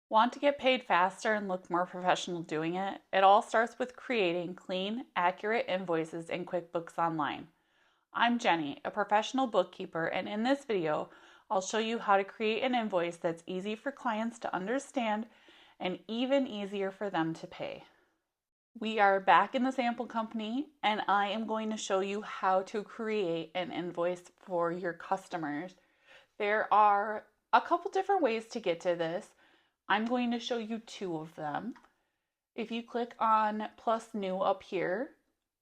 Want to get paid faster and look more professional doing it? It all starts with creating clean, accurate invoices in QuickBooks Online. I'm Jenny, a professional bookkeeper, and in this video, I'll show you how to create an invoice that's easy for clients to understand and even easier for them to pay. We are back in the sample company, and I am going to show you how to create an invoice for your customers. There are a couple different ways to get to this. I'm going to show you two of them. If you click on plus new up here,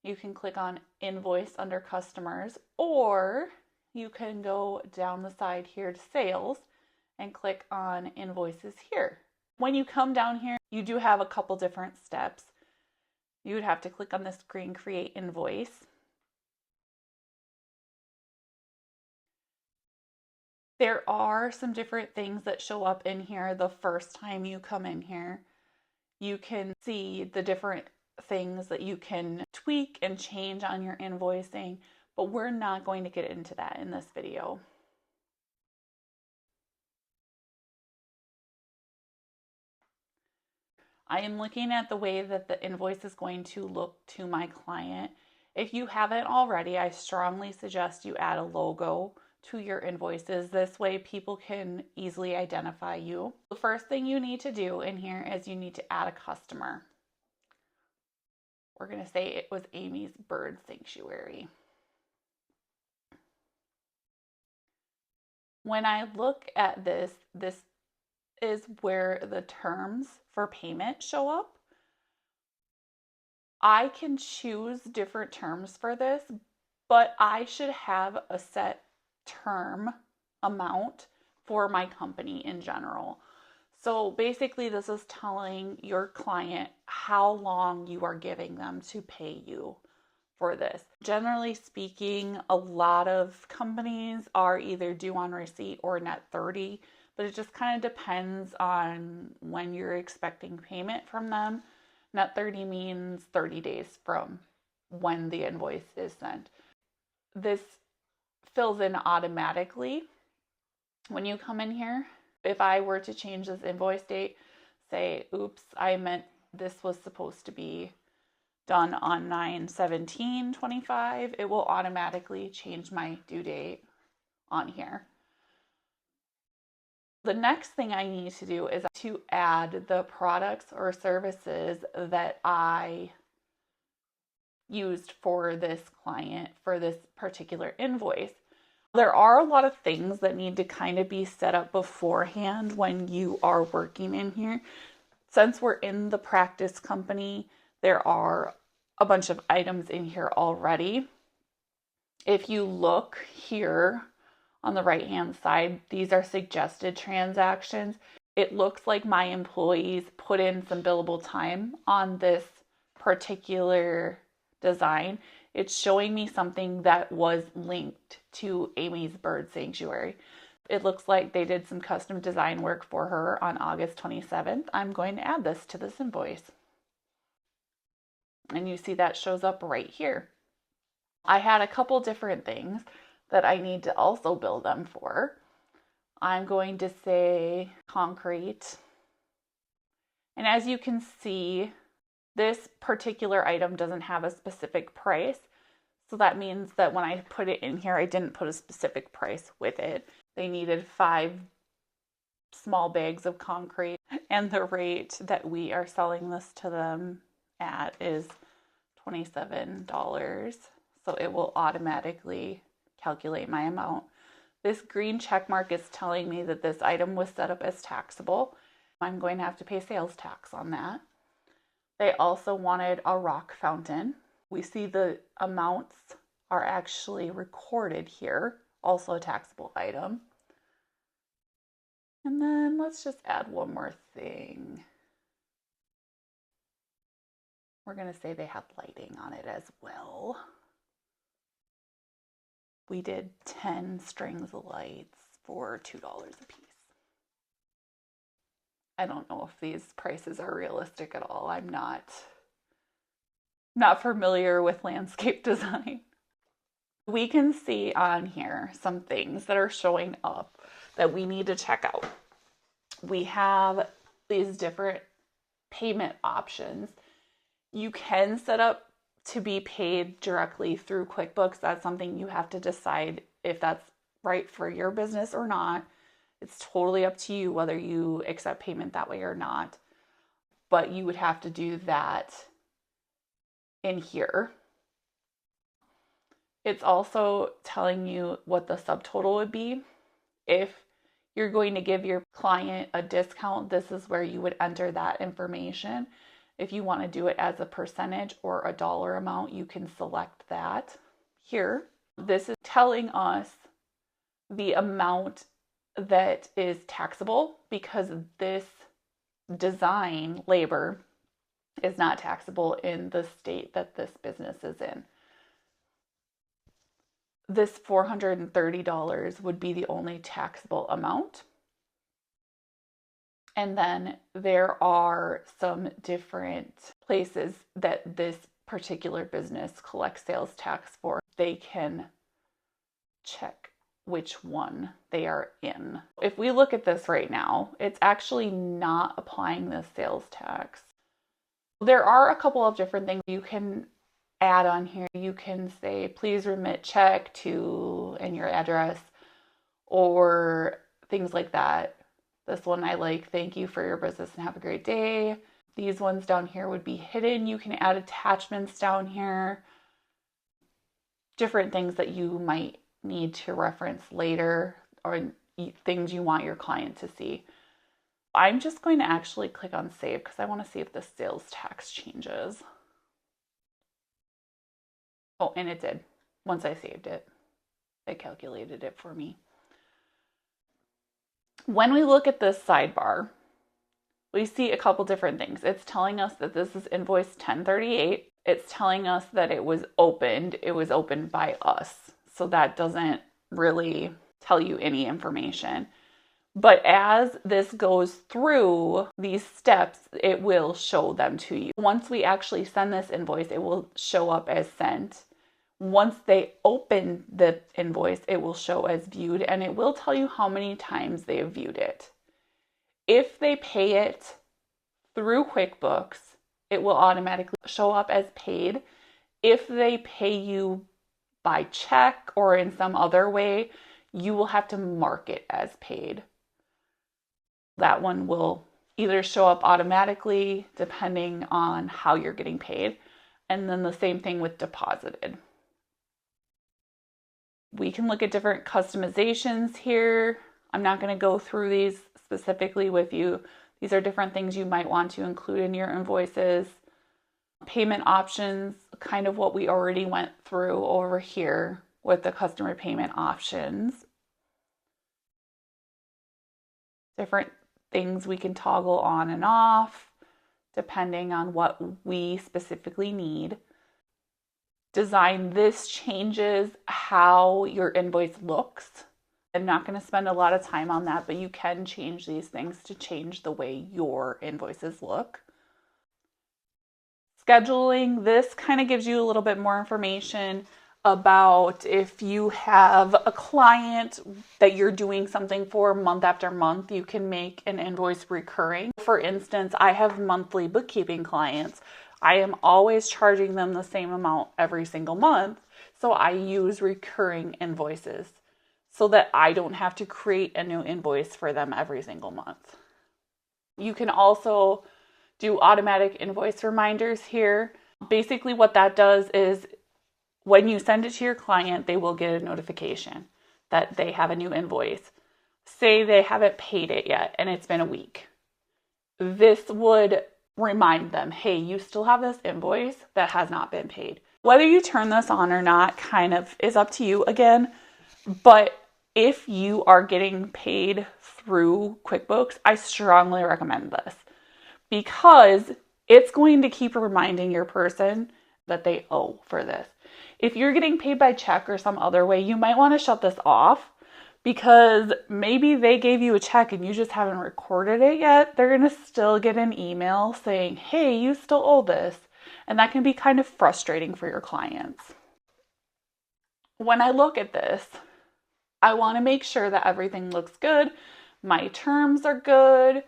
you can click on invoice under customers, or you can go down the side here to sales and click on invoices here. When you come down here, you do have a couple different steps. You would have to click on this green create invoice. There are some different things that show up in here the first time you come in here. You can see the different things that you can tweak and change on your invoicing, but we're not going to get into that in this video. I am looking at the way that the invoice is going to look to my client. If you haven't already, I strongly suggest you add a logo to your invoices. This way people can easily identify you. The first thing you need to do in here is you need to add a customer. We're going to say it was Amy's Bird Sanctuary. When I look at this is where the terms for payment show up. I can choose different terms for this, but I should have a set term amount for my company in general. So basically this is telling your client how long you are giving them to pay you for this. Generally speaking, a lot of companies are either due on receipt or net 30, but it just kind of depends on when you're expecting payment from them. Net 30 means 30 days from when the invoice is sent. This fills in automatically when you come in here. If I were to change this invoice date, say, oops, I meant this was supposed to be done on 9/17/25, it will automatically change my due date on here. The next thing I need to do is to add the products or services that I used for this client for this particular invoice. There are a lot of things that need to kind of be set up beforehand when you are working in here. Since we're in the practice company, there are a bunch of items in here already. If you look here on the right hand side, these are suggested transactions. It looks like my employees put in some billable time on this particular design. It's showing me something that was linked to Amy's Bird Sanctuary. It looks like they did some custom design work for her on August 27th. I'm going to add this to this invoice. And you see that shows up right here. I had a couple different things that I need to also bill them for. I'm going to say concrete. And as you can see, this particular item doesn't have a specific price. So that means that when I put it in here, I didn't put a specific price with it. They needed 5 small bags of concrete, and the rate that we are selling this to them at is $27. So it will automatically calculate my amount. This green check mark is telling me that this item was set up as taxable. I'm going to have to pay sales tax on that. They also wanted a rock fountain. We see the amounts are actually recorded here, also a taxable item. And then let's just add one more thing. We're going to say they had lighting on it as well. We did 10 strings of lights for $2 a piece. I don't know if these prices are realistic at all. I'm not familiar with landscape design. We can see on here some things that are showing up that we need to check out. We have these different payment options. You can set up to be paid directly through QuickBooks. That's something you have to decide if that's right for your business or not. It's totally up to you whether you accept payment that way or not. But you would have to do that in here. It's also telling you what the subtotal would be. If you're going to give your client a discount, this is where you would enter that information. If you want to do it as a percentage or a dollar amount, you can select that here. This is telling us the amount that is taxable, because this design labor is not taxable in the state that this business is in. This $430 would be the only taxable amount. And then there are some different places that this particular business collects sales tax for. They can check which one they are in. If we look at this right now, it's actually not applying the sales tax. There are a couple of different things you can add on here. You can say, please remit check to, and your address, or things like that. This one I like, thank you for your business and have a great day. These ones down here would be hidden. You can add attachments down here. Different things that you might need to reference later, or things you want your client to see. I'm just going to actually click on save because I want to see if the sales tax changes. Oh, and it did. Once I saved it, it calculated it for me. When we look at this sidebar, we see a couple different things. It's telling us that this is invoice 1038. It's telling us that it was opened. It was opened by us. So that doesn't really tell you any information. But as this goes through these steps, it will show them to you. Once we actually send this invoice, it will show up as sent. Once they open the invoice, it will show as viewed, and it will tell you how many times they have viewed it. If they pay it through QuickBooks, it will automatically show up as paid. If they pay you by check or in some other way, you will have to mark it as paid. That one will either show up automatically depending on how you're getting paid, and then the same thing with deposited. We can look at different customizations here. I'm not going to go through these specifically with you. These are different things you might want to include in your invoices. Payment options, kind of what we already went through over here with the customer payment options. Different things we can toggle on and off depending on what we specifically need. Design, this changes how your invoice looks. I'm not going to spend a lot of time on that, but you can change these things to change the way your invoices look. Scheduling, this kind of gives you a little bit more information about if you have a client that you're doing something for month after month, you can make an invoice recurring. For instance, I have monthly bookkeeping clients. I am always charging them the same amount every single month, so I use recurring invoices so that I don't have to create a new invoice for them every single month. You can also do automatic invoice reminders here. Basically what that does is when you send it to your client, they will get a notification that they have a new invoice. Say they haven't paid it yet and it's been a week. This would remind them, hey, you still have this invoice that has not been paid. Whether you turn this on or not kind of is up to you again, but if you are getting paid through QuickBooks, I strongly recommend this because it's going to keep reminding your person that they owe for this. If you're getting paid by check or some other way, you might want to shut this off because maybe they gave you a check and you just haven't recorded it yet. They're going to still get an email saying, hey, you still owe this. And that can be kind of frustrating for your clients. When I look at this, I want to make sure that everything looks good. My terms are good.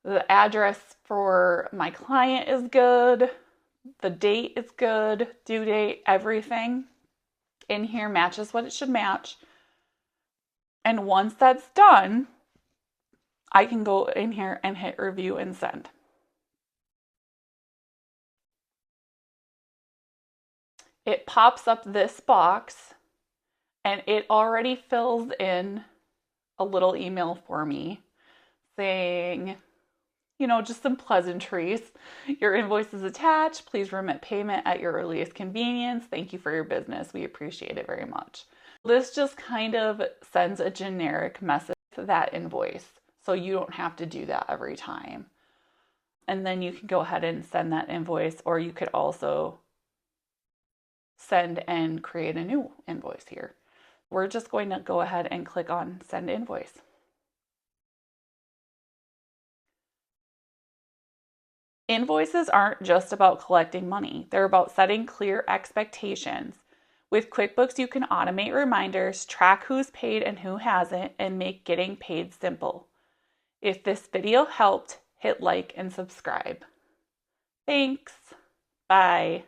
The address for my client is good. The date is good. Due date, everything in here matches what it should match. And once that's done, I can go in here and hit review and send. It pops up this box and it already fills in a little email for me saying, just some pleasantries. Your invoice is attached. Please remit payment at your earliest convenience. Thank you for your business. We appreciate it very much. This just kind of sends a generic message to that invoice, so you don't have to do that every time. And then you can go ahead and send that invoice, or you could also send and create a new invoice here. We're just going to go ahead and click on send invoice. Invoices aren't just about collecting money. They're about setting clear expectations. With QuickBooks, you can automate reminders, track who's paid and who hasn't, and make getting paid simple. If this video helped, hit like and subscribe. Thanks. Bye.